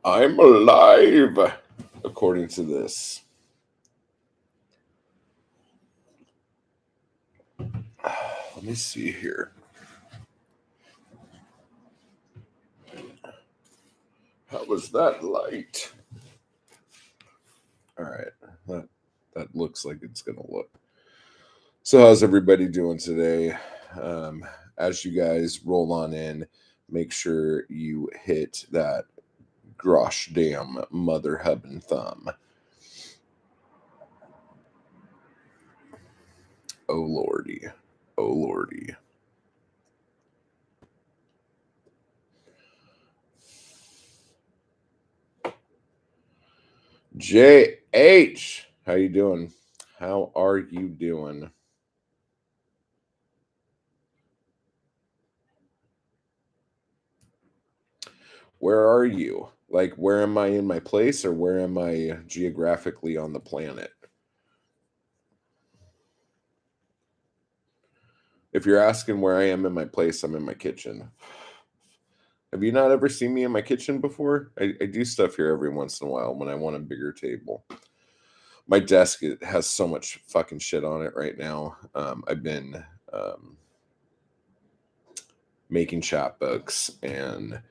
I'm alive, according to this. Let me see here. How was that light? All right. That looks like it's going to look. So, how's everybody doing today? As you guys roll on in, make sure you hit that gosh damn mother hub and thumb. Oh lordy. Oh lordy. JH, how you doing? How are you doing? Where are you? Like, where am I in my place, or where am I geographically on the planet? If you're asking where I am in my place, I'm in my kitchen. Have you not ever seen me in my kitchen before? I do stuff here every once in a while when I want a bigger table. My desk has so much fucking shit on it right now. I've been making chapbooks and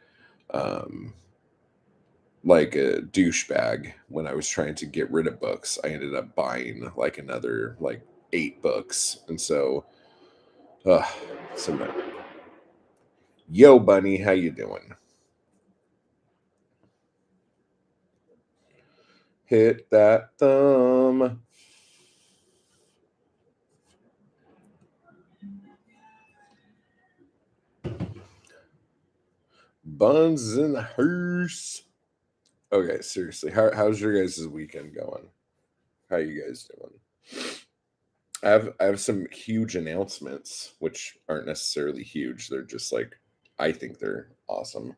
like a douchebag when I was trying to get rid of books. I ended up buying like another like 8 books, and so so yo bunny, how you doing? Hit that thumb. Buns in the hearse. Okay, seriously, how's your guys' weekend going? How you guys doing? I have some huge announcements, which aren't necessarily huge. They're just like, I think they're awesome.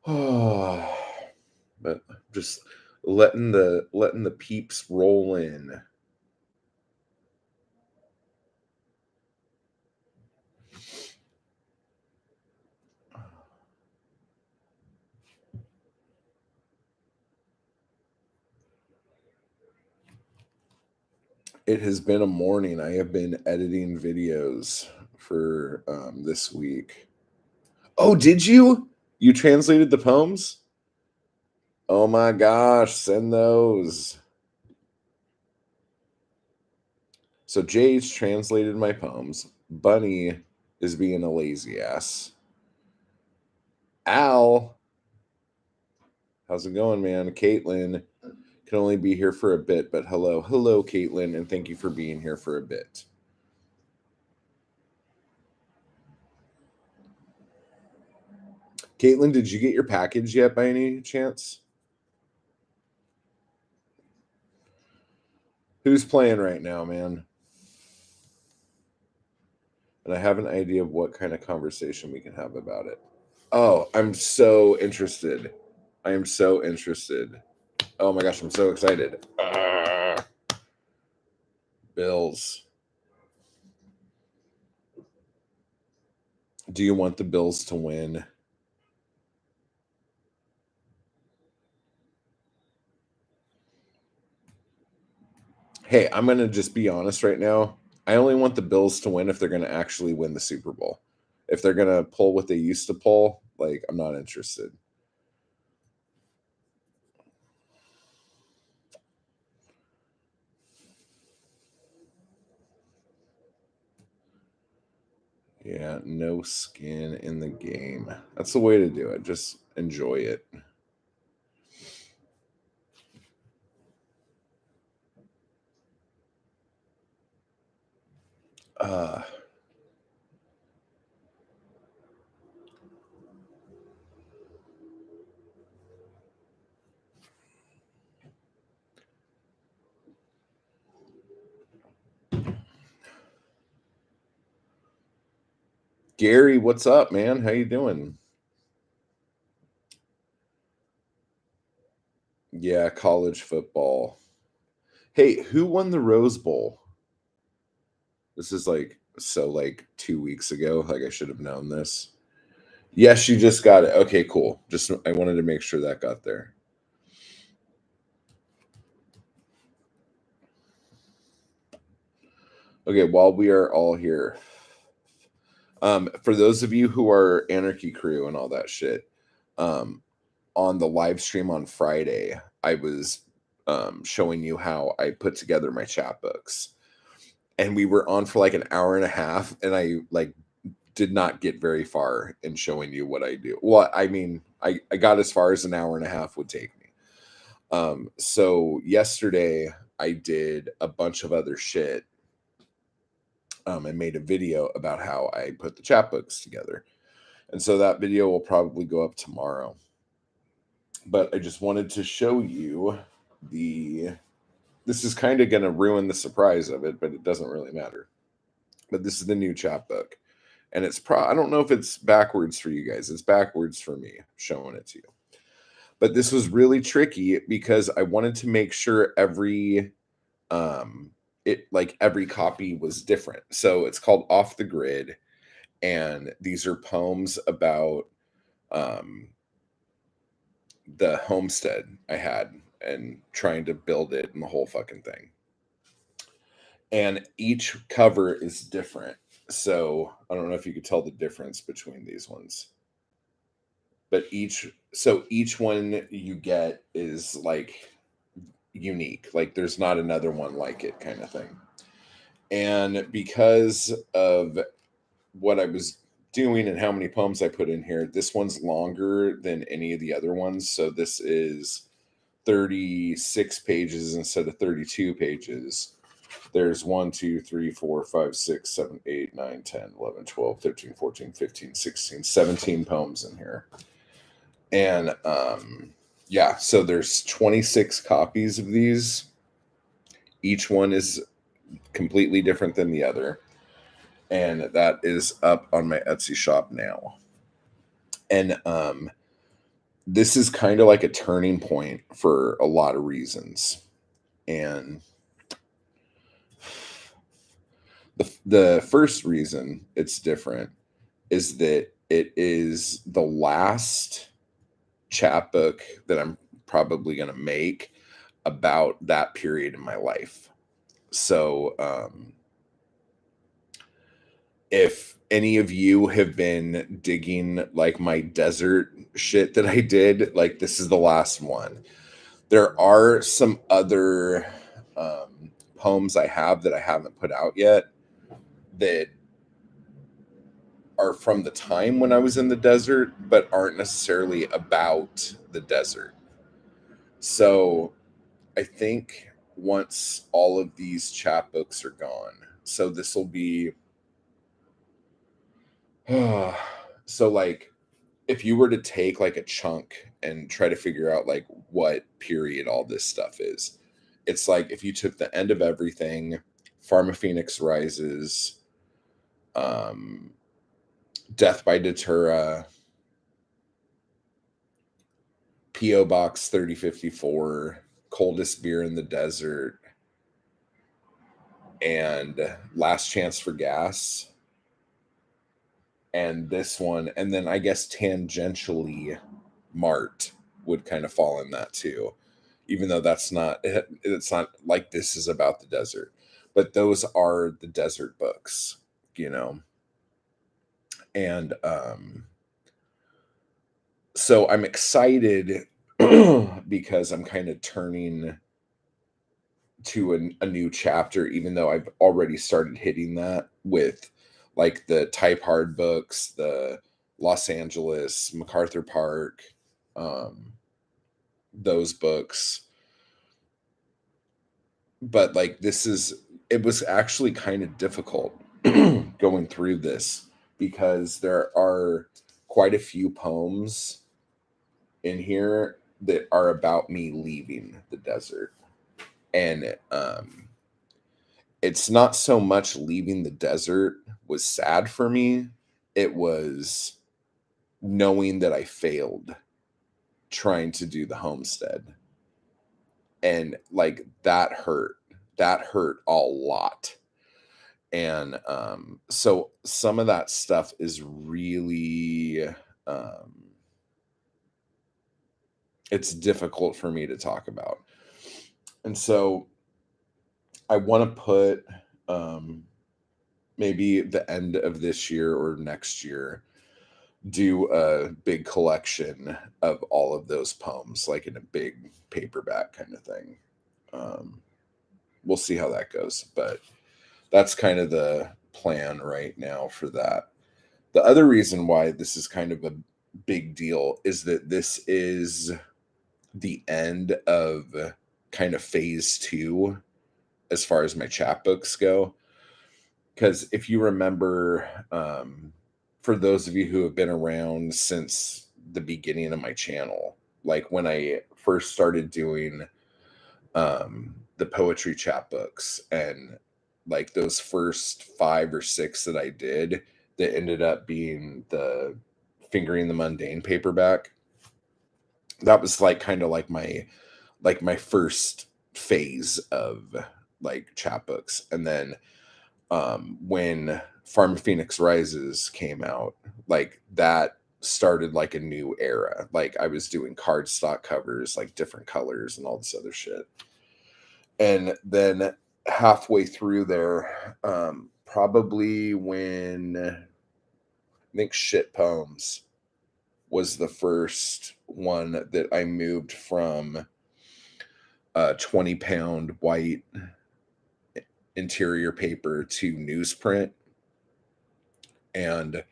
But just letting the peeps roll in. It has been a morning. I have been editing videos for this week. Oh, did you? You translated the poems? Oh my gosh, send those. So Jay's translated my poems. Bunny is being a lazy ass. Al, how's it going, man? Caitlin can only be here for a bit, but hello, Caitlin, and thank you for being here for a bit. Caitlin, did you get your package yet by any chance? Who's playing right now, man? And I have an idea of what kind of conversation we can have about it. Oh, I'm so interested. I am so interested. Oh my gosh, I'm so excited. Bills. Do you want the Bills to win? Hey, I'm going to just be honest right now. I only want the Bills to win if they're going to actually win the Super Bowl. If they're going to pull what they used to pull, like, I'm not interested. Yeah, no skin in the game. That's the way to do it. Just enjoy it. Uh Gary, what's up, man? How you doing? Yeah, college football. Hey, who won the Rose Bowl? This is like 2 weeks ago. Like I should have known this. Yes, you just got it. Okay, cool. Just I wanted to make sure that got there. Okay, while we are all here, for those of you who are Anarchy Crew and all that shit, um, on the live stream on Friday, I was showing you how I put together my chapbooks, and we were on for like an hour and a half, and I like did not get very far in showing you what I do. Well, I mean, I got as far as an hour and a half would take me. So yesterday I did a bunch of other shit, and made a video about how I put the chapbooks together. And so that video will probably go up tomorrow. But I just wanted to show you the. This is kind of going to ruin the surprise of it, but it doesn't really matter. But this is the new chapbook. And it's I don't know if it's backwards for you guys. It's backwards for me showing it to you. But this was really tricky because I wanted to make sure every every copy was different. So it's called Off the Grid, and these are poems about um the homestead I had and trying to build it and the whole fucking thing. And each cover is different. So I don't know if you could tell the difference between these ones. But each one you get is like unique. Like there's not another one like it kind of thing. And because of what I was doing and how many poems I put in here, this one's longer than any of the other ones. So this is 36 pages instead of 32 pages. There's 1, 2, 3, 4, 5, 6, 7, 8, 9, 10, 11, 12, 13, 14, 15, 16, 17 poems in here. And yeah, so there's 26 copies of these. Each one is completely different than the other. And that is up on my Etsy shop now. And this is kind of like a turning point for a lot of reasons. And the first reason it's different is that it is the last chapbook that I'm probably going to make about that period in my life. So if any of you have been digging like my desert shit that I did, like this is the last one. There are some other poems I have that I haven't put out yet that are from the time when I was in the desert, but aren't necessarily about the desert. So I think once all of these chapbooks are gone, so this will be so like if you were to take like a chunk and try to figure out like what period all this stuff is, it's like if you took the end of everything, Pharma Phoenix Rises, um, Death by Datura, P.O. Box 3054, Coldest Beer in the Desert, and Last Chance for Gas, and this one, and then I guess tangentially Mart would kind of fall in that too, even though it's not like this is about the desert, but those are the desert books, you know. And so I'm excited because I'm kind of turning to a new chapter, even though I've already started hitting that with like the Type Hard books, the Los Angeles, MacArthur Park, um, those books. But like it was actually kind of difficult going through this because there are quite a few poems in here that are about me leaving the desert. And it's not so much leaving the desert was sad for me. It was knowing that I failed trying to do the homestead. And like that hurt. That hurt a lot. And so some of that stuff is really it's difficult for me to talk about. And so I want to put maybe the end of this year or next year, do a big collection of all of those poems, like in a big paperback kind of thing. We'll see how that goes, but that's kind of the plan right now for that. The other reason why this is kind of a big deal is that this is the end of kind of phase 2 as far as my chapbooks go. Because if you remember, for those of you who have been around since the beginning of my channel, like when I first started doing the poetry chapbooks, and like those first 5 or 6 that I did that ended up being the Fingering the Mundane paperback, that was like kind of like my first phase of like chapbooks. And then when Farm Phoenix Rises came out, like that started like a new era. Like I was doing cardstock covers, like different colors and all this other shit. And then halfway through there, probably when I think Shit Poems was the first one that I moved from 20-pound white interior paper to newsprint. And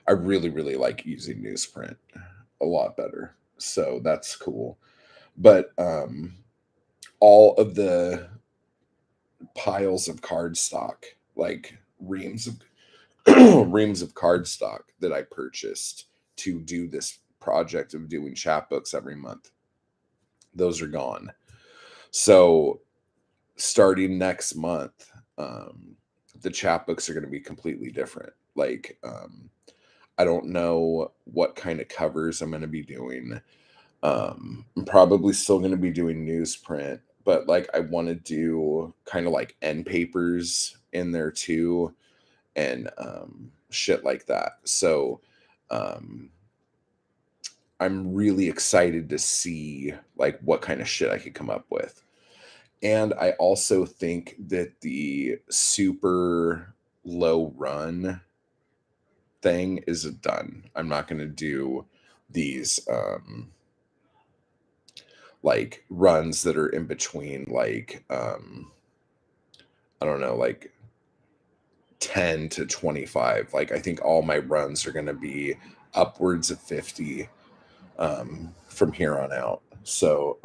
I really, really like using newsprint a lot better. So that's cool. But all of the piles of cardstock, like reams of reams of cardstock that I purchased to do this project of doing chapbooks every month, those are gone. So starting next month, the chapbooks are going to be completely different. Like I don't know what kind of covers I'm going to be doing. I'm probably still going to be doing newsprint, but like I want to do kind of like end papers in there too, and shit like that. So I'm really excited to see like what kind of shit I could come up with. And I also think that the super low run thing is done. I'm not going to do these like runs that are in between like I don't know, like 10 to 25. Like I think all my runs are going to be upwards of 50 from here on out. So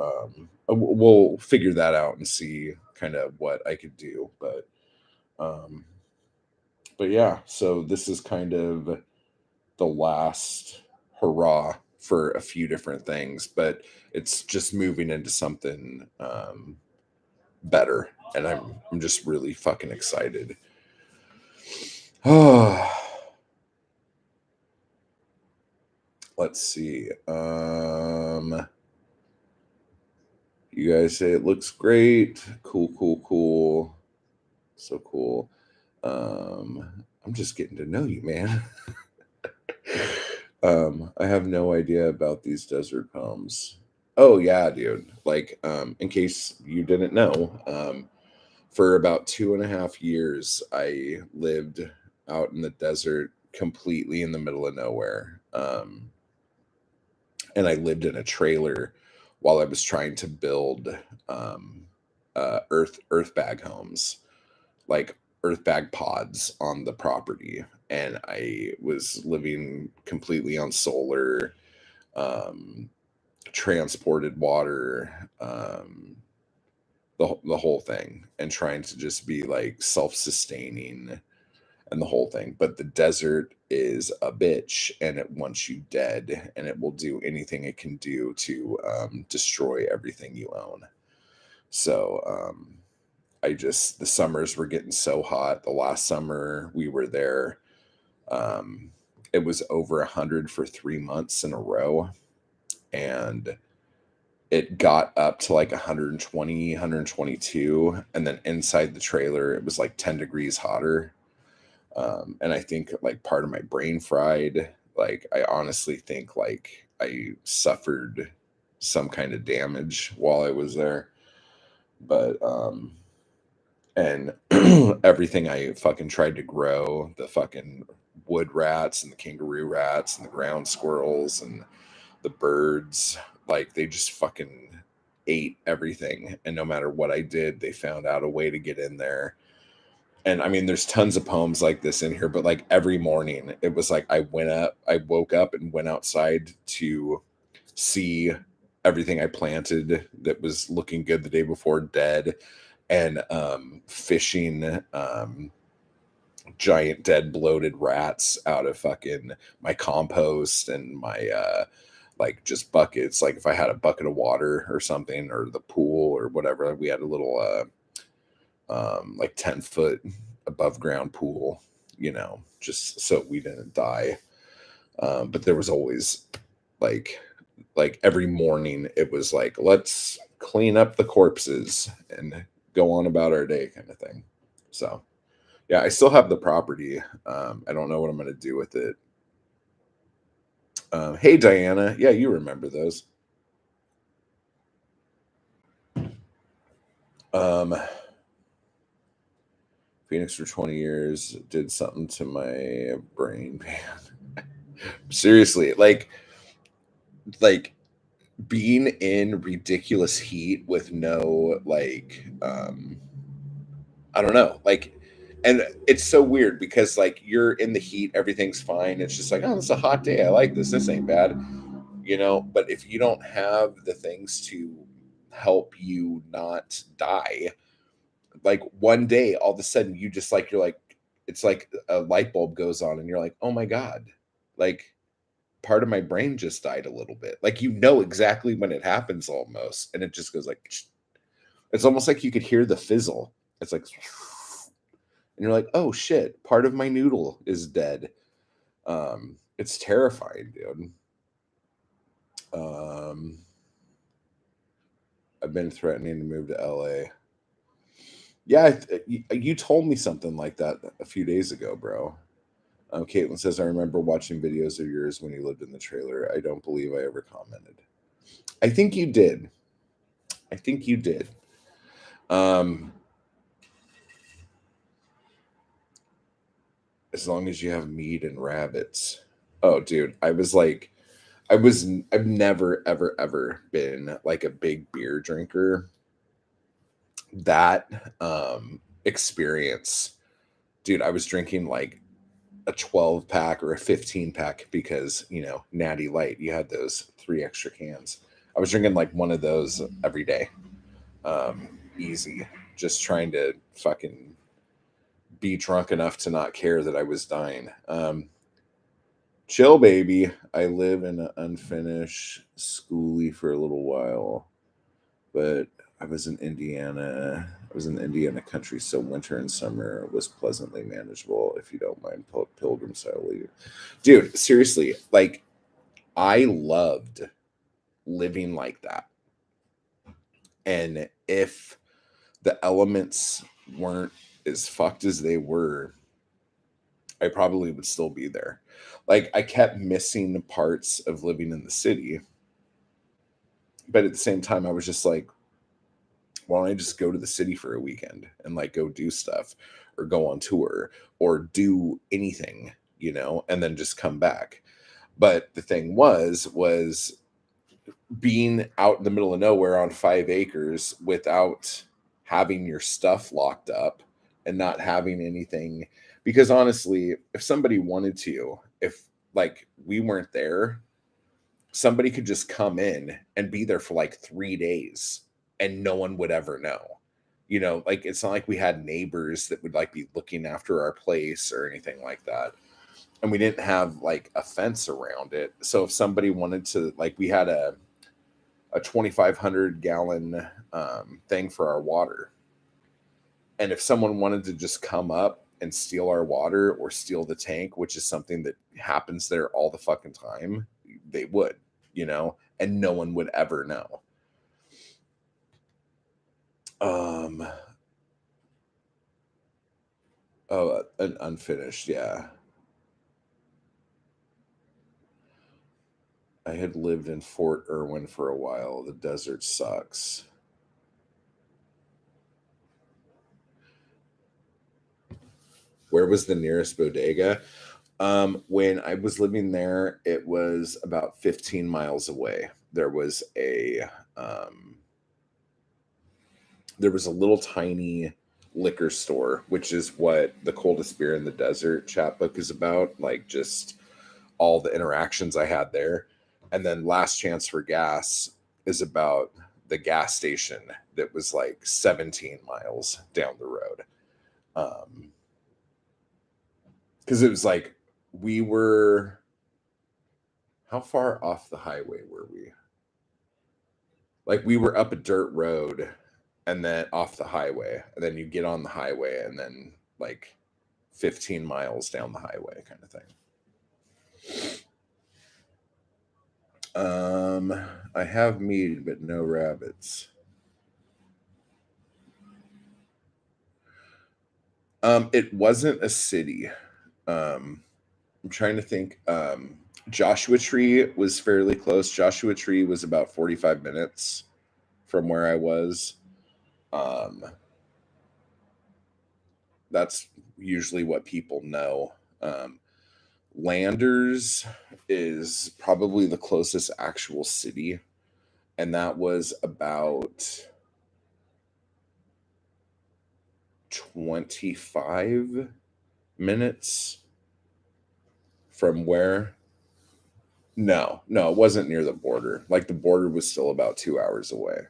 we'll figure that out and see kind of what I could do. Um, but yeah, so this is kind of the last hurrah for a few different things, but it's just moving into something better, and I'm just really fucking excited. Let's see. You guys say it looks great. Cool. So cool. I'm just getting to know you, man. I have no idea about these desert poems. Oh yeah, dude. Like, in case you didn't know, for about 2.5 years, I lived out in the desert, completely in the middle of nowhere. And I lived in a trailer while I was trying to build earth bag homes, like earth bag pods on the property. And I was living completely on solar, um, transported water, the whole thing, and trying to just be like self-sustaining and the whole thing. But the desert is a bitch, and it wants you dead, and it will do anything it can do to destroy everything you own. So the summers were getting so hot. The last summer we were there, it was over 100 for 3 months in a row, and it got up to like 120, 122, and then inside the trailer it was like 10 degrees hotter. And I think like part of my brain fried. Like, I honestly think like I suffered some kind of damage while I was there. But and everything I fucking tried to grow, the fucking wood rats and the kangaroo rats and the ground squirrels and the birds, like they just fucking ate everything. And no matter what I did, they found out a way to get in there. And I mean, there's tons of poems like this in here, but like every morning, it was like I woke up and went outside to see everything I planted that was looking good the day before dead, and fishing giant dead bloated rats out of fucking my compost and my like just buckets. Like if I had a bucket of water or something, or the pool or whatever, we had a little like 10-foot above ground pool, just so we didn't die. But there was always like every morning it was like, let's clean up the corpses and go on about our day kind of thing. So yeah, I still have the property. I don't know what I'm going to do with it. Hey Diana, yeah, you remember those. um Phoenix for 20 years did something to my brain, man. Seriously, like being in ridiculous heat with no like I don't know, like, and it's so weird because like you're in the heat, everything's fine. It's just like, oh, it's a hot day. I like this. This ain't bad, But if you don't have the things to help you not die, like one day, all of a sudden, you're like, it's like a light bulb goes on, and you're like, oh my god, like part of my brain just died a little bit. Like exactly when it happens almost, and it just goes like, it's almost like you could hear the fizzle. It's like, and you're like, oh shit, part of my noodle is dead. It's terrifying, dude. um I've been threatening to move to LA. Yeah, you told me something like that a few days ago, bro. Caitlin says, I remember watching videos of yours when you lived in the trailer. I don't believe I ever commented. I think you did. I think you did. um as long as you have meat and rabbits. Oh dude, I've never ever ever been like a big beer drinker. That experience, dude, I was drinking like a 12 pack or a 15 pack because, Natty Light, you had those 3 extra cans. I was drinking like one of those every day. Easy. Just trying to fucking be drunk enough to not care that I was dying. Chill, baby. I live in an unfinished schoolie for a little while, but I was in Indiana. I was in the Indiana country, so winter and summer was pleasantly manageable. If you don't mind pilgrim style leave, dude. Seriously, like I loved living like that, and if the elements weren't as fucked as they were, I probably would still be there. Like I kept missing parts of living in the city, but at the same time, I was just like, why don't I just go to the city for a weekend and like go do stuff or go on tour or do anything, and then just come back. But the thing was being out in the middle of nowhere on 5 acres without having your stuff locked up and not having anything. Because honestly, if somebody wanted to, if like we weren't there, somebody could just come in and be there for like 3 days and no one would ever know. Like it's not like we had neighbors that would like be looking after our place or anything like that. And we didn't have like a fence around it. So if somebody wanted to, like, we had a 2,500 gallon thing for our water. And if someone wanted to just come up and steal our water or steal the tank, which is something that happens there all the fucking time, they would, and no one would ever know. Um, oh, an unfinished, yeah. I had lived in Fort Irwin for a while. The desert sucks. Where was the nearest bodega? When I was living there, it was about 15 miles away. Um, there was a little tiny liquor store, which is what the coldest beer in the desert chapbook is about. Like just all the interactions I had there. And then Last Chance for Gas is about the gas station that was like 17 miles down the road. Because it was like we were, how far off the highway were we? Like we were up a dirt road and then off the highway, and then you get on the highway and then like 15 miles down the highway kind of thing. I have meat but no rabbits. It wasn't a city. I'm trying to think. Joshua Tree was fairly close. Joshua Tree was about 45 minutes from where I was. Um, that's usually what people know. Landers is probably the closest actual city, and that was about 25 minutes from where. No, no, it wasn't near the border. Like the border was still about 2 hours away.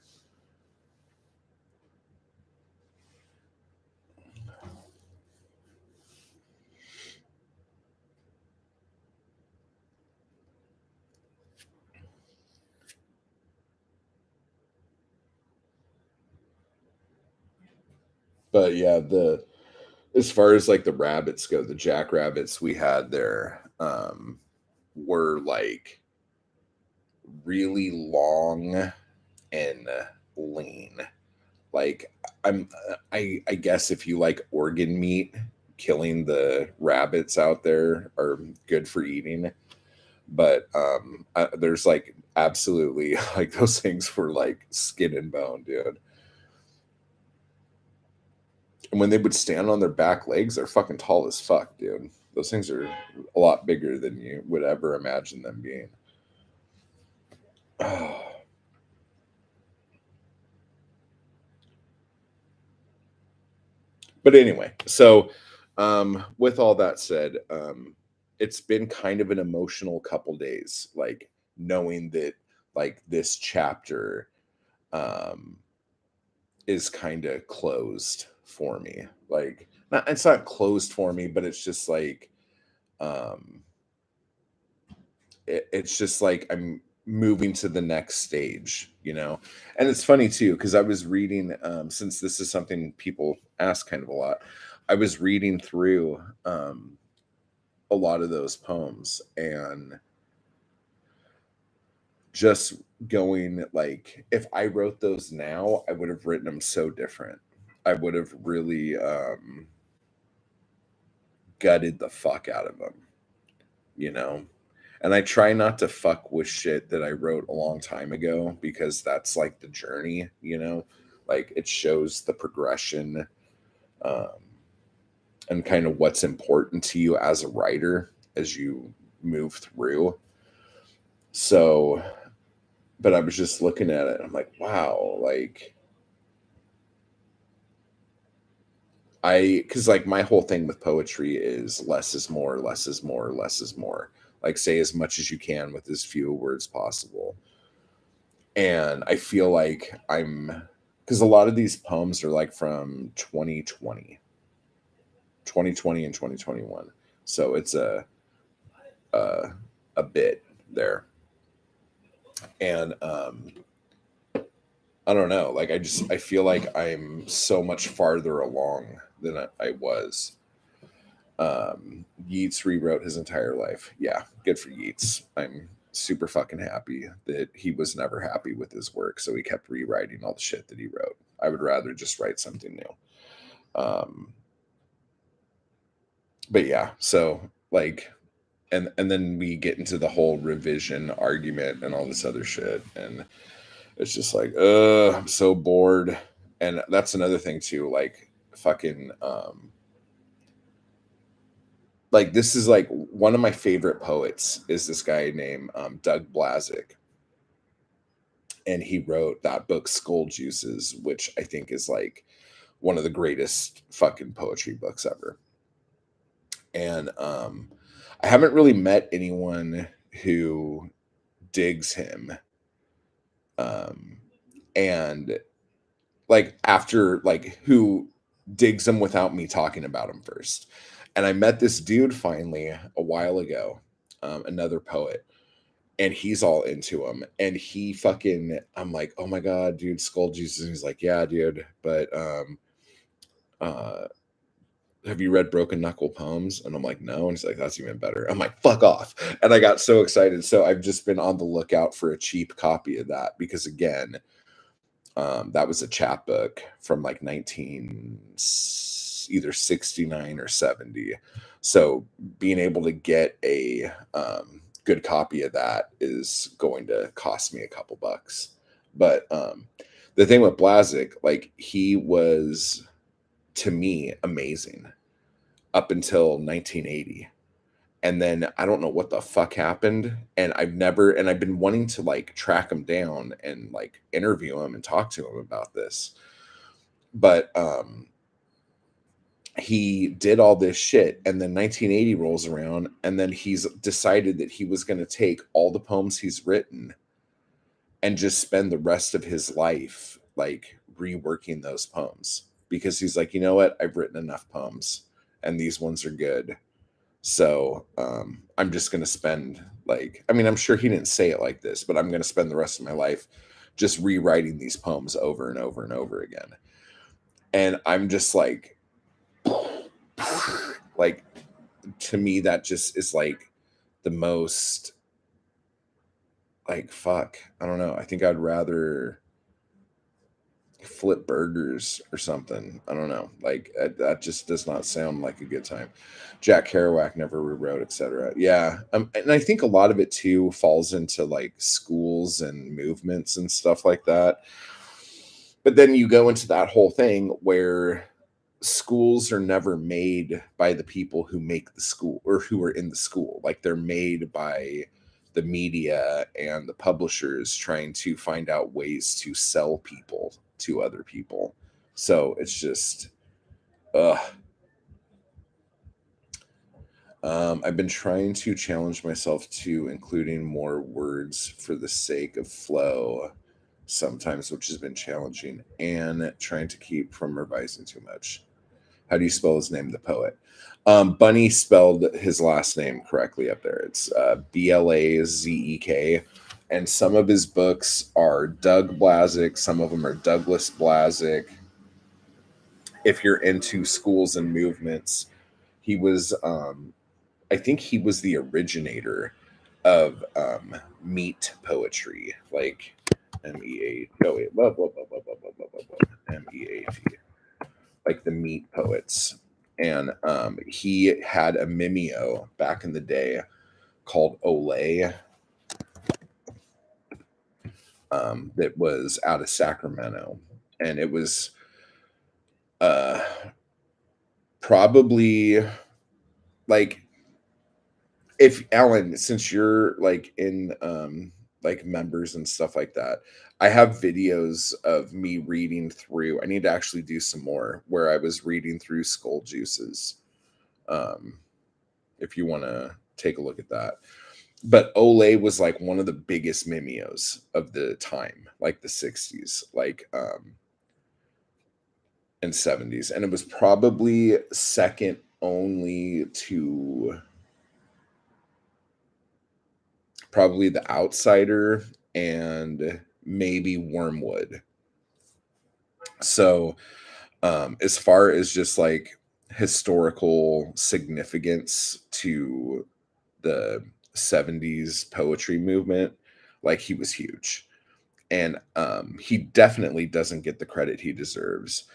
But yeah, the as far as like the rabbits go, the jackrabbits we had there were like really long and lean. Like I guess if you like organ meat, killing the rabbits out there are good for eating. But there's like absolutely like those things were like skin and bone, dude. And when they would stand on their back legs, they're fucking tall as fuck, dude. Those things are a lot bigger than you would ever imagine them being. But anyway, so with all that said, it's been kind of an emotional couple days, like knowing that like this chapter um, is kind of closed for me. Like, not it's not closed for me, but it's just like um, it's just like I'm moving to the next stage, you know. And it's funny too because I was reading since this is something people ask kind of a lot. I was reading through a lot of those poems and just going like if I wrote those now, I would have written them so different. I would have really gutted the fuck out of them, you know. And I try not to fuck with shit that I wrote a long time ago because that's like the journey, you know? Like it shows the progression um, and kind of what's important to you as a writer as you move through. So, but I was just looking at it and I'm like, wow, like because like my whole thing with poetry is less is more, less is more, less is more. Like say as much as you can with as few words possible. And I feel like I'm because a lot of these poems are like from 2020 and 2021. So it's a, a bit there. And I don't know, like I feel like I'm so much farther along than I was. Yeats rewrote his entire life. Yeah, good for Yeats. I'm super fucking happy that he was never happy with his work, so he kept rewriting all the shit that he wrote. I would rather just write something new. Um, but yeah, so like and then we get into the whole revision argument and all this other shit, and it's just like, I'm so bored. And that's another thing too, like fucking like this is like one of my favorite poets is this guy named Doug Blazik, and he wrote that book Skull Juices, which I think is like one of the greatest fucking poetry books ever. And I haven't really met anyone who digs him. And like after like who digs him without me talking about him first. And I met this dude finally a while ago, another poet, and he's all into him. And he fucking, I'm like, oh my god, dude, Skull Jesus. And he's like, yeah, dude, but uh have you read Broken Knuckle Poems? And I'm like, no. And he's like, that's even better. I'm like, fuck off. And I got so excited. So I've just been on the lookout for a cheap copy of that because, again, that was a chapbook from like either 69 or 70. So being able to get a good copy of that is going to cost me a couple bucks. But the thing with Blazik, like he was, to me, amazing up until 1980. And then I don't know what the fuck happened. And I've been wanting to like track him down and like interview him and talk to him about this. But he did all this shit. And then 1980 rolls around. And then he's decided that he was going to take all the poems he's written and just spend the rest of his life like reworking those poems. Because he's like, you know what? I've written enough poems and these ones are good. So I'm just going to spend like, I mean, I'm sure he didn't say it like this, but I'm going to spend the rest of my life just rewriting these poems over and over and over again. And I'm just like to me, that just is like the most like, fuck, I don't know. I think I'd rather flip burgers or something. I don't know. Like that just does not sound like a good time. Jack Kerouac never rewrote, etc. Yeah, and I think a lot of it too falls into like schools and movements and stuff like that. But then you go into that whole thing where schools are never made by the people who make the school or who are in the school. Like they're made by the media and the publishers trying to find out ways to sell people to other people. So it's just, ugh. I've been trying to challenge myself to including more words for the sake of flow sometimes, which has been challenging, and trying to keep from revising too much. How do you spell his name, the poet? Bunny spelled his last name correctly up there. It's Blazek. And some of his books are Doug Blazik. Some of them are Douglas Blazik. If you're into schools and movements, he was, I think he was the originator of meat poetry, like MEA. Oh wait, blah, blah, blah, blah, blah, blah, blah, blah, blah, MEAT, like the meat poets. And he had a mimeo back in the day called Olay that was out of Sacramento, and it was probably like, if Alan, since you're like in like members and stuff like that, I have videos of me reading through. I need to actually do some more where I was reading through Skull Juices. If you want to take a look at that. But Olay was like one of the biggest mimeos of the time, like the 60s, like and 70s. And it was probably second only to probably The Outsider and maybe Wormwood. So as far as just like historical significance to the 70s poetry movement, like he was huge. And he definitely doesn't get the credit he deserves.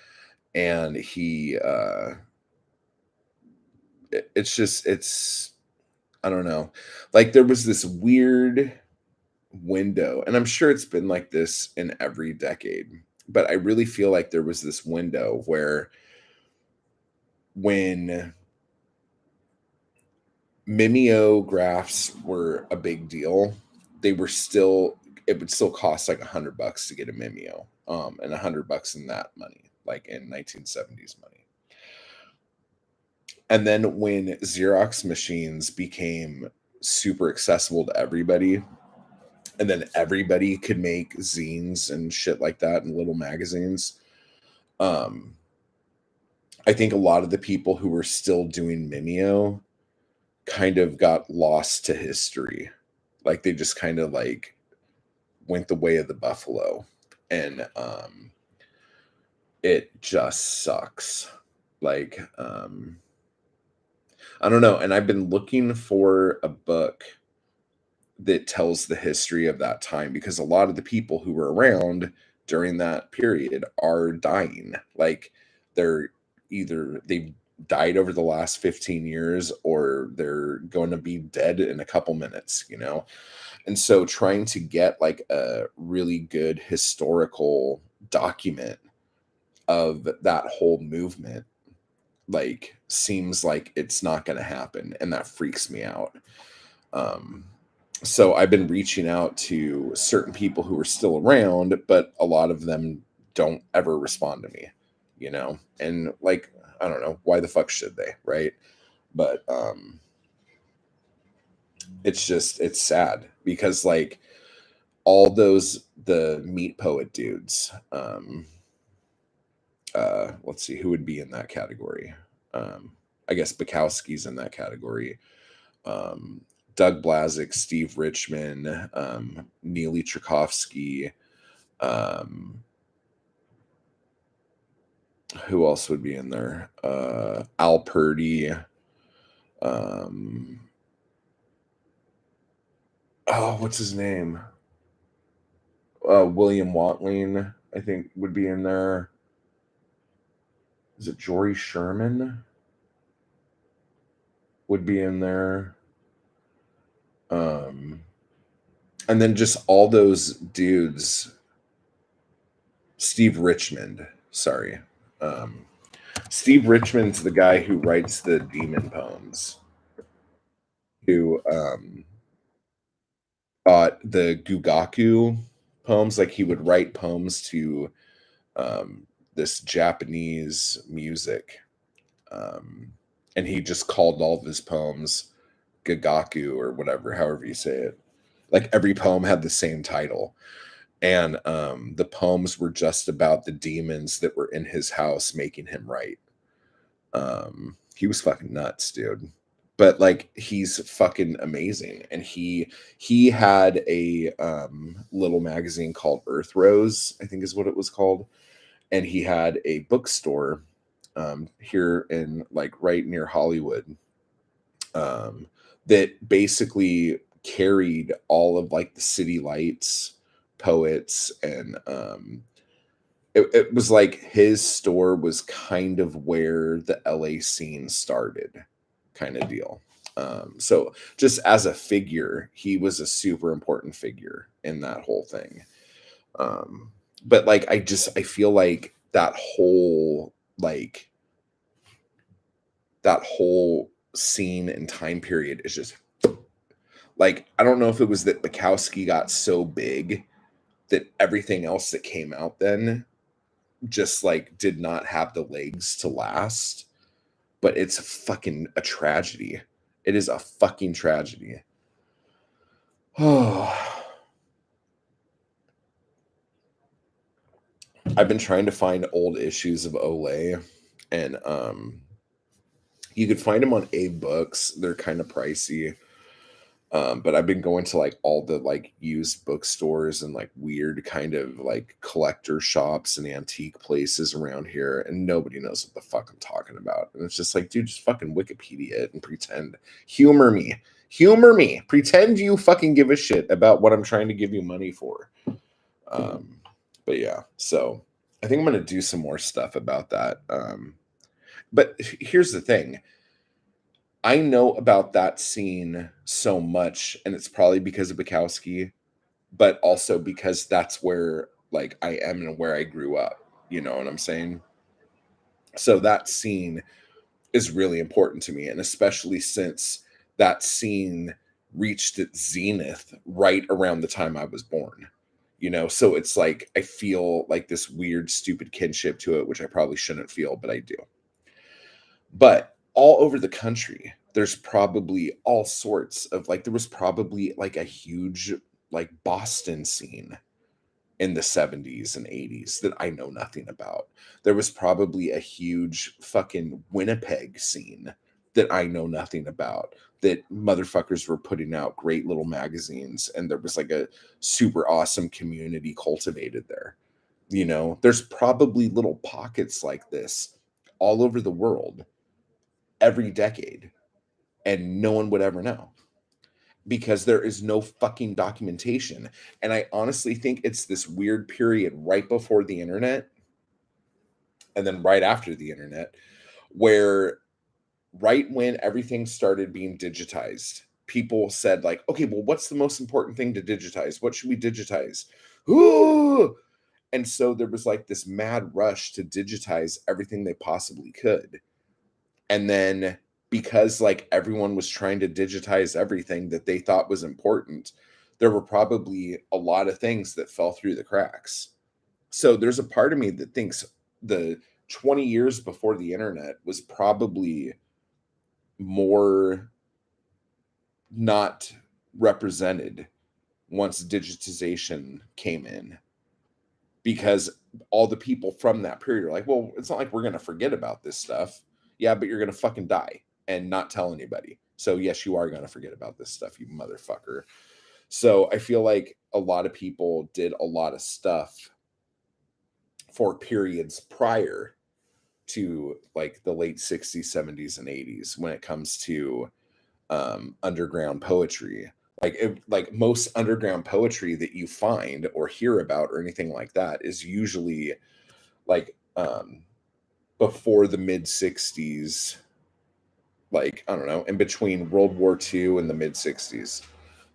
And he it's just, it's, I don't know. Like there was this weird window, and I'm sure it's been like this in every decade, but I really feel like there was this window where when mimeographs were a big deal, they were still it would still cost like $100 to get a mimeo, and $100 in that money, like in 1970s money. And then when Xerox machines became super accessible to everybody, and then everybody could make zines and shit like that and little magazines, um, I think a lot of the people who were still doing Mimeo kind of got lost to history. Like they just kind of like went the way of the buffalo. And it just sucks. Like I don't know. And I've been looking for a book that tells the history of that time because a lot of the people who were around during that period are dying. Like they're either they've died over the last 15 years or they're going to be dead in a couple minutes, you know? And so trying to get like a really good historical document of that whole movement like seems like it's not going to happen, and that freaks me out. um so I've been reaching out to certain people who are still around, but a lot of them don't ever respond to me, you know? And like, I don't know, why the fuck should they, right? But it's sad because like all those the meat poet dudes, let's see who would be in that category. I guess Bukowski's in that category. um, Doug Blazik, Steve Richmond, Neely Tchaikovsky. Um, who else would be in there? Al Purdy. Um, oh, what's his name? William Watling, I think, would be in there. Is it Jory Sherman? Would be in there. Um, and then just all those dudes. Steve Richmond, sorry. Um, Steve Richmond's the guy who writes the demon poems, who the Gugaku poems. Like he would write poems to um, this Japanese music, um, and he just called all of his poems Gagaku or whatever, however you say it. Like every poem had the same title, and the poems were just about the demons that were in his house making him write. He was fucking nuts, dude. But like he's fucking amazing. And he had a little magazine called Earth Rose, I think is what it was called. And he had a bookstore here in like right near Hollywood, um, that basically carried all of like the city lights, poets, and it was like his store was kind of where the LA scene started, kind of deal. So just as a figure, he was a super important figure in that whole thing. Um, but like I feel like that whole scene and time period is just like I don't know if it was that Bukowski got so big that everything else that came out then just like did not have the legs to last, but it's fucking a tragedy. It is a fucking tragedy. Oh, I've been trying to find old issues of Olay, and you could find them on Abe Books. They're kind of pricey. But I've been going to like all the like used bookstores and like weird kind of like collector shops and antique places around here, and nobody knows what the fuck I'm talking about. And it's just like, dude, just fucking Wikipedia it and pretend. Humor me. Humor me. Pretend you fucking give a shit about what I'm trying to give you money for. Um, but yeah, so I think I'm gonna do some more stuff about that. But here's the thing. I know about that scene so much, and it's probably because of Bukowski, but also because that's where like I am and where I grew up. You know what I'm saying? So that scene is really important to me, and especially since that scene reached its zenith right around the time I was born. You know, so it's like I feel like this weird, stupid kinship to it, which I probably shouldn't feel, but I do. But all over the country, there's probably all sorts of like, there was probably like a huge, like, Boston scene in the 70s and 80s that I know nothing about. There was probably a huge fucking Winnipeg scene that I know nothing about. That motherfuckers were putting out great little magazines, and there was like a super awesome community cultivated there. You know, there's probably little pockets like this all over the world every decade, and no one would ever know because there is no fucking documentation. And I honestly think it's this weird period right before the internet and then right after the internet where right when everything started being digitized, people said like, okay, well, what's the most important thing to digitize? What should we digitize? Ooh! And so there was like this mad rush to digitize everything they possibly could. And then because like everyone was trying to digitize everything that they thought was important, there were probably a lot of things that fell through the cracks. So there's a part of me that thinks the 20 years before the internet was probably more not represented once digitization came in, because all the people from that period are like, well, it's not like we're going to forget about this stuff. Yeah, but you're going to fucking die and not tell anybody. So, yes, you are going to forget about this stuff, you motherfucker. So, I feel like a lot of people did a lot of stuff for periods prior to like the late 60s, 70s, and 80s when it comes to underground poetry. Like most underground poetry that you find or hear about or anything like that is usually like before the mid 60s, like I don't know, in between World War II and the mid 60s.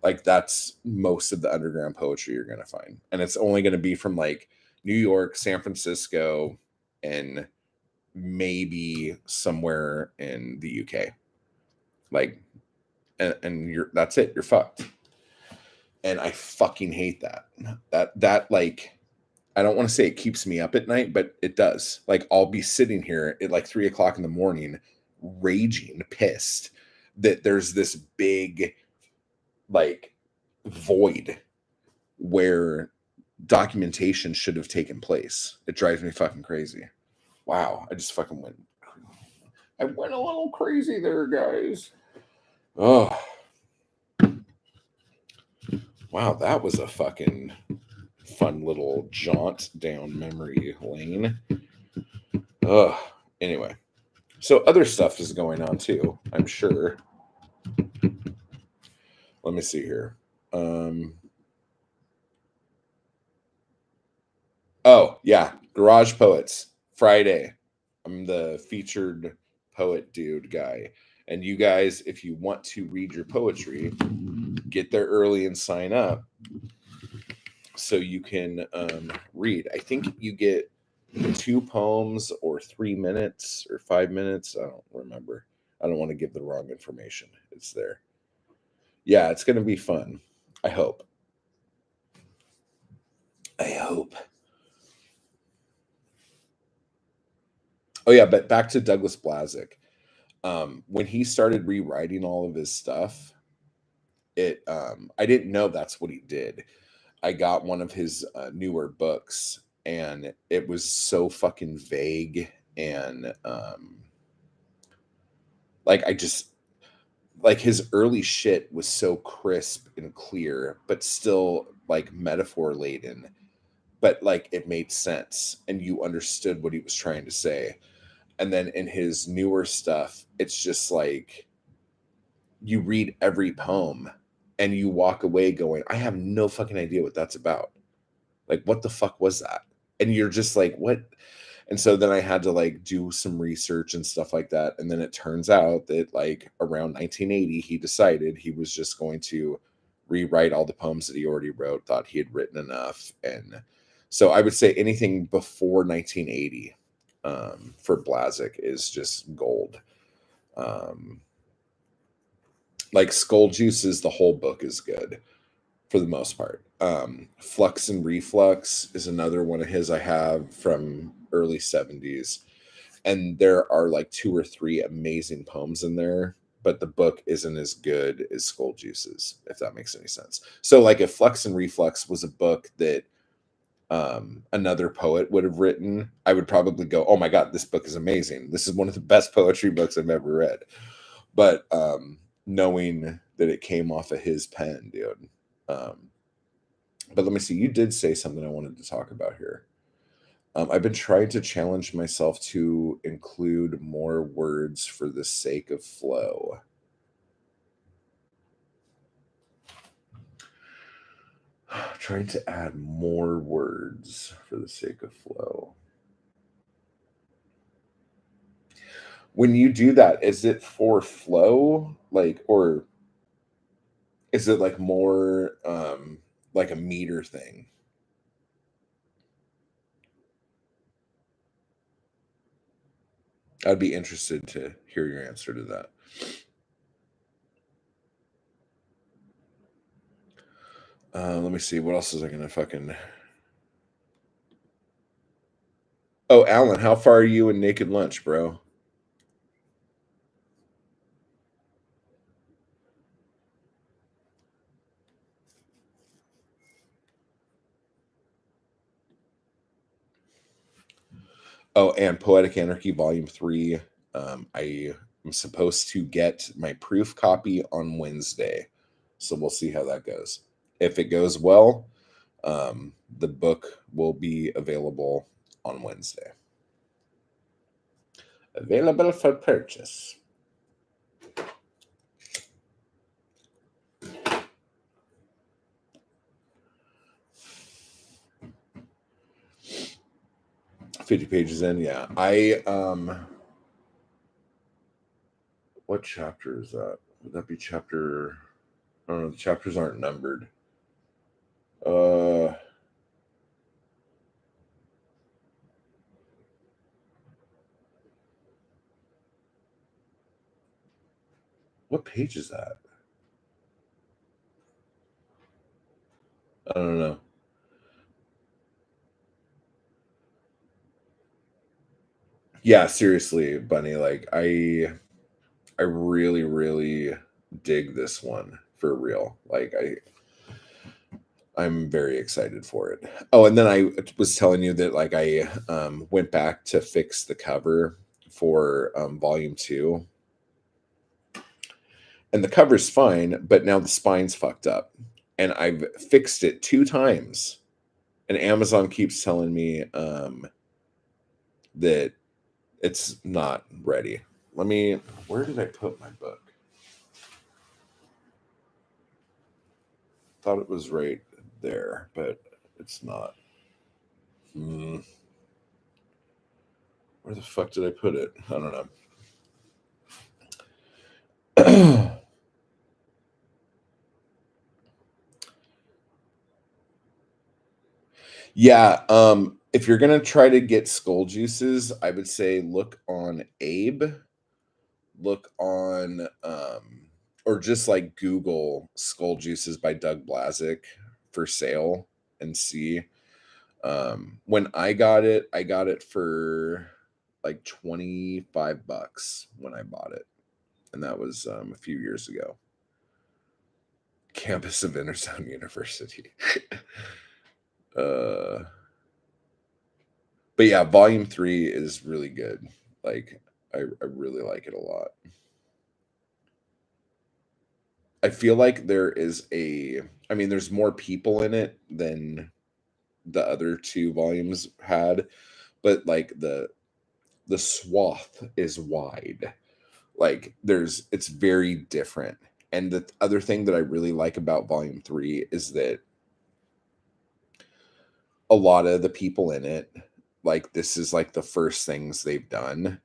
Like that's most of the underground poetry you're going to find, and it's only going to be from like New York, San Francisco, and maybe somewhere in the UK. Like, and you're that's it. You're fucked. And I fucking hate that. That like, I don't want to say it keeps me up at night, but it does. Like I'll be sitting here at like 3 o'clock in the morning, raging, pissed that there's this big like void where documentation should have taken place. It drives me fucking crazy. Wow, I just fucking went. I went a little crazy there, guys. Oh, wow, that was a fucking fun little jaunt down memory lane. Ugh. Anyway, so other stuff is going on too, I'm sure. Let me see here. Oh yeah, Garage Poets Friday. I'm the featured poet dude guy. And you guys, if you want to read your poetry, get there early and sign up so you can read. I think you get 2 poems or 3 minutes or 5 minutes. I don't remember. I don't want to give the wrong information. It's there. Yeah, it's going to be fun. I hope. I hope. Oh yeah, but back to Douglas Blazek. When he started rewriting all of his stuff, it I didn't know that's what he did. I got one of his newer books, and it was so fucking vague, and like I just like his early shit was so crisp and clear, but still like metaphor laden, but like it made sense and you understood what he was trying to say. And then in his newer stuff, it's just like you read every poem and you walk away going, I have no fucking idea what that's about. Like, what the fuck was that? And you're just like, what? And so then I had to like do some research and stuff like that. And then it turns out that like around 1980, he decided he was just going to rewrite all the poems that he already wrote, thought he had written enough. And so I would say anything before 1980 for Blazek is just gold. Like Skull Juices, the whole book is good for the most part. Flux and Reflux is another one of his I have from early 70s. And there are like 2 or 3 amazing poems in there, but the book isn't as good as Skull Juices, if that makes any sense. So like if Flux and Reflux was a book that another poet would have written, I would probably go, oh my God, this book is amazing. This is one of the best poetry books I've ever read. But knowing that it came off of his pen, dude. But let me see. You did say something I wanted to talk about here. I've been trying to challenge myself to include more words for the sake of flow. Trying to add more words for the sake of flow. When you do that, is it for flow? Like, or is it like more like a meter thing? I'd be interested to hear your answer to that. Let me see. What else is I gonna fucking? Oh, Alan, how far are you in Naked Lunch, bro? Oh, and Poetic Anarchy Volume 3. I am supposed to get my proof copy on Wednesday. So we'll see how that goes. If it goes well, the book will be available on Wednesday. Available for purchase. $50 pages in, yeah. What chapter is that? Would that be chapter? I don't know. The chapters aren't numbered. What page is that? I don't know. Yeah, seriously, Bunny. Like I really, really dig this one for real. Like I'm very excited for it. Oh, and then I was telling you that like I went back to fix the cover for volume 2. And the cover's fine, but now the spine's fucked up. And I've fixed it 2 times. And Amazon keeps telling me that it's not ready. Where did I put my book? Thought it was right there, but it's not. Where the fuck did I put it? I don't know. Yeah, if you're gonna try to get Skull Juices, I would say look on Abe, look on or just like Google Skull Juices by Doug Blazek for sale and see. When I got it for like $25 when I bought it. And that was a few years ago. Campus of Interzone University. But yeah, volume 3 is really good. Like I really like it a lot. I feel like there's more people in it than the other 2 volumes had, but like the swath is wide. Like it's very different. And the other thing that I really like about volume 3 is that a lot of the people in it like this is like the first things they've done,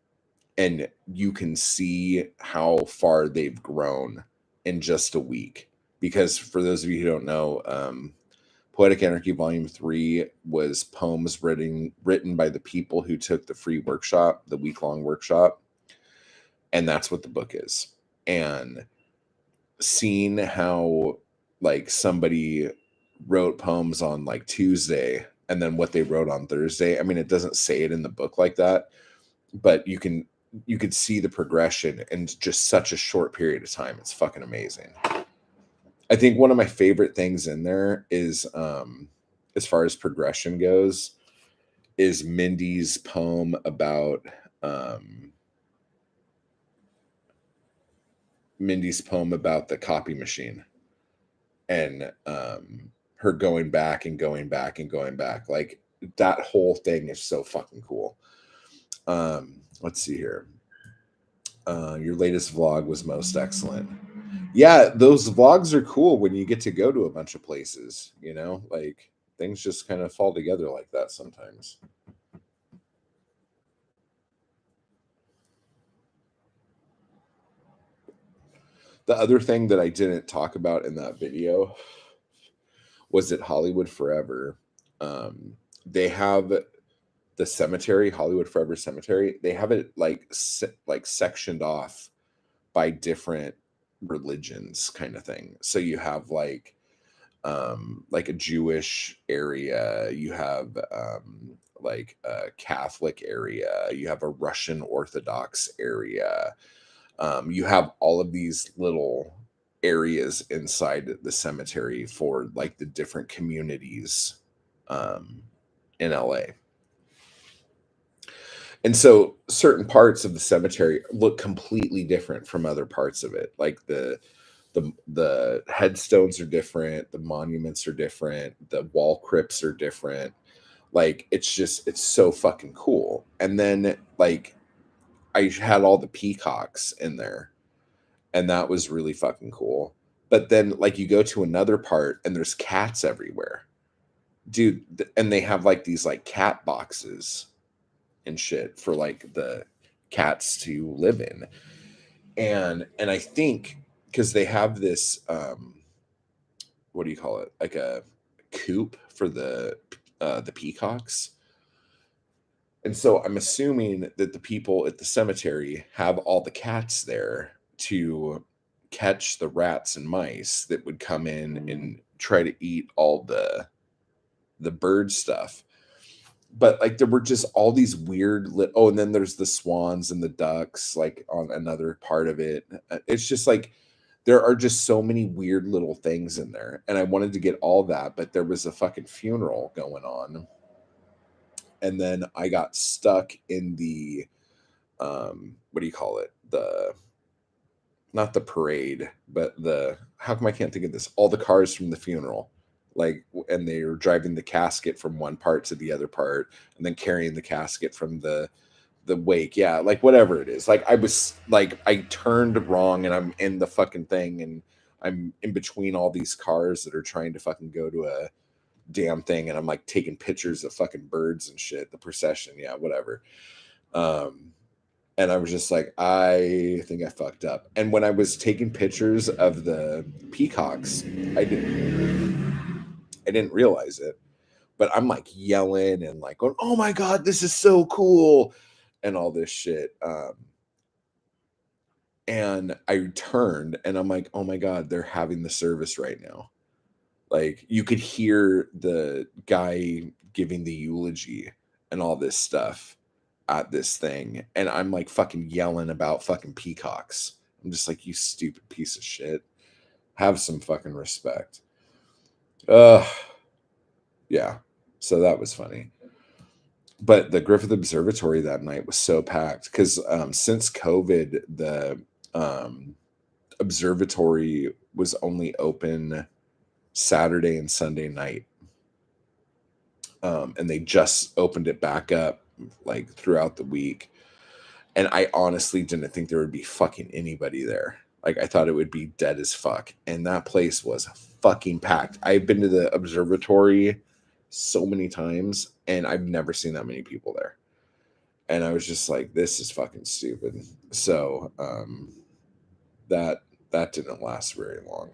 and you can see how far they've grown in just a week. Because for those of you who don't know, Poetic Anarchy Volume 3 was poems written by the people who took the free workshop, the week-long workshop, and that's what the book is. And seeing how like somebody wrote poems on like Tuesday and then what they wrote on Thursday, I mean, it doesn't say it in the book like that, but you could see the progression in just such a short period of time. It's fucking amazing. I think one of my favorite things in there is, as far as progression goes, is Mindy's poem about the copy machine, and her going back and going back and going back. Like that whole thing is so fucking cool. Let's see here. Your latest vlog was most excellent. Yeah, those vlogs are cool when you get to go to a bunch of places, you know, like things just kind of fall together like that sometimes. The other thing that I didn't talk about in that video was at Hollywood Forever. They have the cemetery, Hollywood Forever Cemetery. They have it like sectioned off by different religions, kind of thing. So you have like a Jewish area, you have like a Catholic area, you have a Russian Orthodox area. You have all of these little areas inside the cemetery for like the different communities in LA. And so certain parts of the cemetery look completely different from other parts of it. Like the headstones are different, the monuments are different, the wall crypts are different. Like it's so fucking cool. And then like I had all the peacocks in there, and that was really fucking cool. But then like you go to another part and there's cats everywhere. Dude, and they have like these like cat boxes and shit for like the cats to live in. And I think because they have this what do you call it? Like a coop for the peacocks. And so I'm assuming that the people at the cemetery have all the cats there to catch the rats and mice that would come in and try to eat all the bird stuff. But like there were just all these weird oh, and then there's the swans and the ducks like on another part of it. It's just like there are just so many weird little things in there, and I wanted to get all that, but there was a fucking funeral going on, and then I got stuck in the what do you call it, the not the parade, but the how come I can't think of this, all the cars from the funeral, like, and they were driving the casket from one part to the other part and then carrying the casket from the wake. Yeah, like whatever it is. Like I was like I turned wrong and I'm in the fucking thing and I'm in between all these cars that are trying to fucking go to a damn thing, and I'm like taking pictures of fucking birds and shit, the procession, yeah, whatever. And I was just like, I think I fucked up. And when I was taking pictures of the peacocks, I didn't realize it, but I'm like yelling and like going, "Oh my god, this is so cool," and all this shit. And I turned and I'm like, "Oh my god, they're having the service right now." Like you could hear the guy giving the eulogy and all this stuff at this thing, and I'm like fucking yelling about fucking peacocks. I'm just like, you stupid piece of shit. Have some fucking respect. Yeah. So that was funny. But the Griffith Observatory that night was so packed because since COVID, the observatory was only open Saturday and Sunday night. And they just opened it back up like throughout the week. And I honestly didn't think there would be fucking anybody there. Like I thought it would be dead as fuck. And that place was fucking packed. I've been to the observatory so many times, and I've never seen that many people there. And I was just like, this is fucking stupid. So that didn't last very long.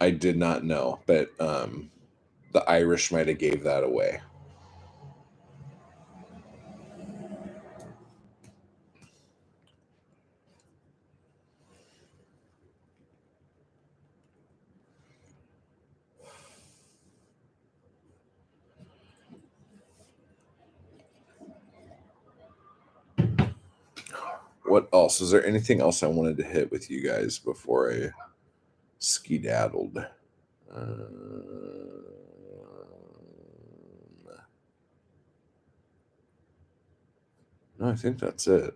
I did not know, but the Irish might have gave that away. What else? Is there anything else I wanted to hit with you guys before I skedaddled? No, I think that's it.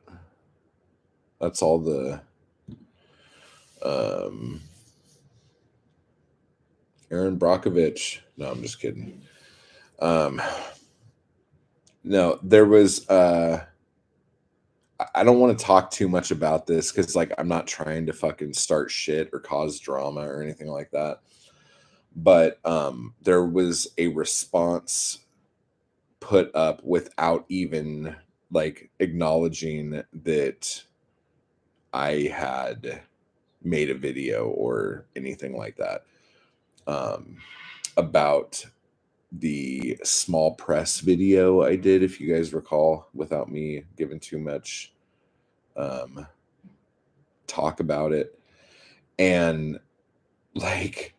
That's all the Aaron Brockovich. No, I'm just kidding. No, there was I don't want to talk too much about this because like I'm not trying to fucking start shit or cause drama or anything like that. But there was a response put up without even like acknowledging that I had made a video or anything like that about the small press video I did, if you guys recall, without me giving too much talk about it. And like,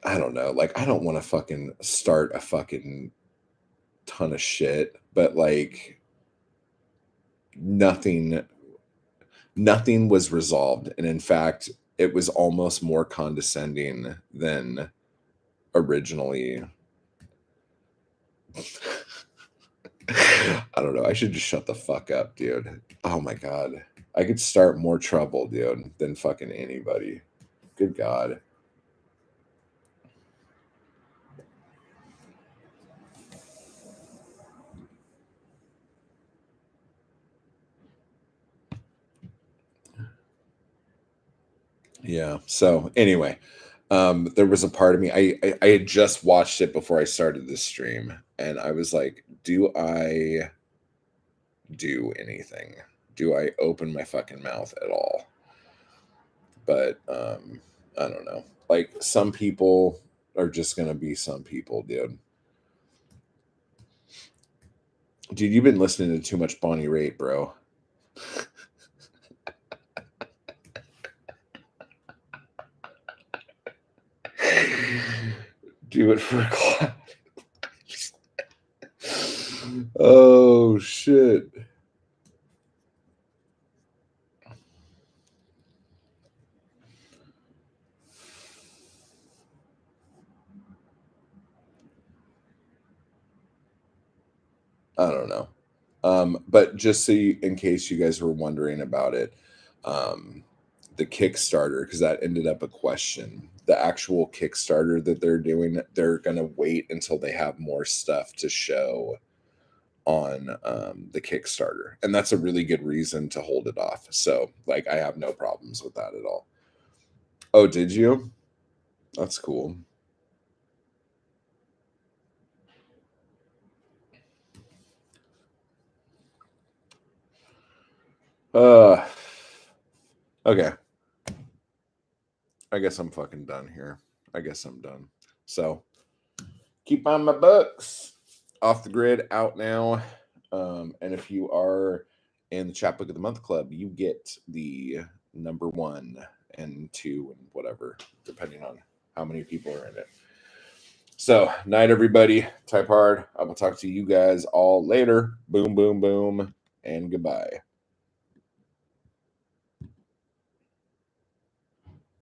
I don't know, like I don't want to fucking start a fucking ton of shit, but like nothing was resolved. And in fact, it was almost more condescending than originally. I don't know. I should just shut the fuck up, dude. Oh my god. I could start more trouble, dude, than fucking anybody. Good god. Yeah. So anyway, there was a part of me. I had just watched it before I started this stream, and I was like, do I do anything? Do I open my fucking mouth at all? But I don't know. Like some people are just gonna be some people, dude. Dude, you've been listening to too much Bonnie Raitt, bro. Do it for a clap. Oh shit. I don't know. But just so you, in case you guys were wondering about it, the Kickstarter, because that ended up a question. The actual Kickstarter that they're doing, they're gonna wait until they have more stuff to show on the Kickstarter, and that's a really good reason to hold it off. So, like, I have no problems with that at all. Oh, did you? That's cool. Okay. I guess I'm fucking done here. I guess I'm done. So keep on my books. Off the Grid out now. And if you are in the Chapbook of the Month Club, you get the number 1 and 2 and whatever, depending on how many people are in it. So, night, everybody. Type hard. I will talk to you guys all later. Boom, boom, boom, and goodbye.